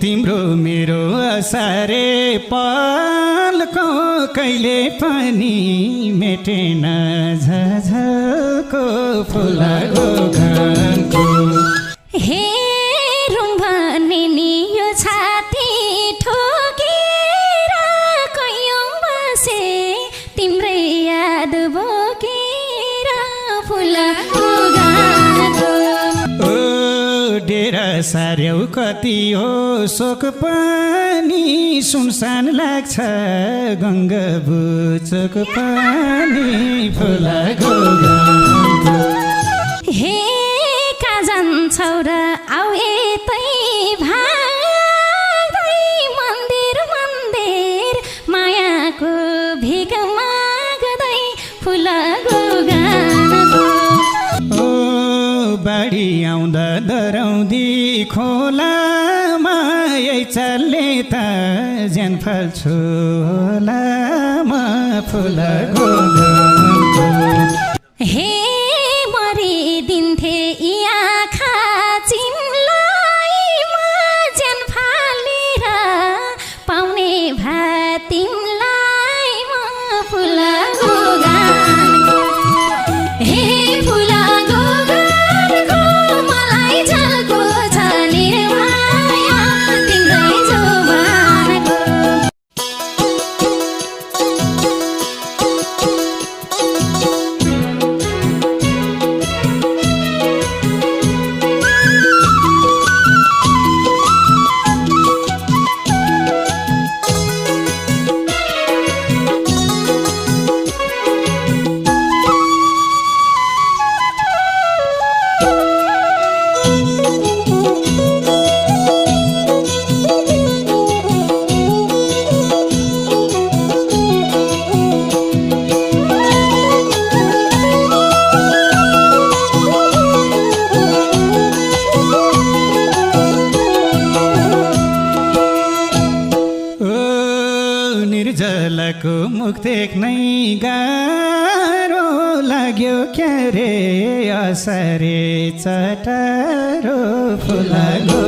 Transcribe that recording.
तिम्रो मेरो असारे पलको कहिले पनि मेटेन झझको फुलाको घामको हे रुम्भने नि यो छाती ठोकेर कैयौँ बसे तिम्रै याद बोकेर फुलाको घामको डेरा सार्यौ कति हो शोक पनि सुनसान लाग्छ गङ्गा बुचोक पनि फुलाको घामको हे कहाँ जान्छौ र आऊ यतै भाग्दै मन्दिर मन्दिर मायाको भिख माग्दै फुलाको घामको बाढी आउँदा डराउँदी खोलामा यही चल्ने त ज्यान फाल्छु होलामा फुलाको घामको हे मरिदिन्थे यी आँखा चिम्लाई म ज्यान फालेर पाउने भा तिमलाई म फुलाको घामको हे फुलाको घामको मलाई झल्को छ निर्माया तिम्रै जोबानको निर्जलाको मुख देख्नै गाह्रो लाग्यो क्या रे असरे चटारो फुलाको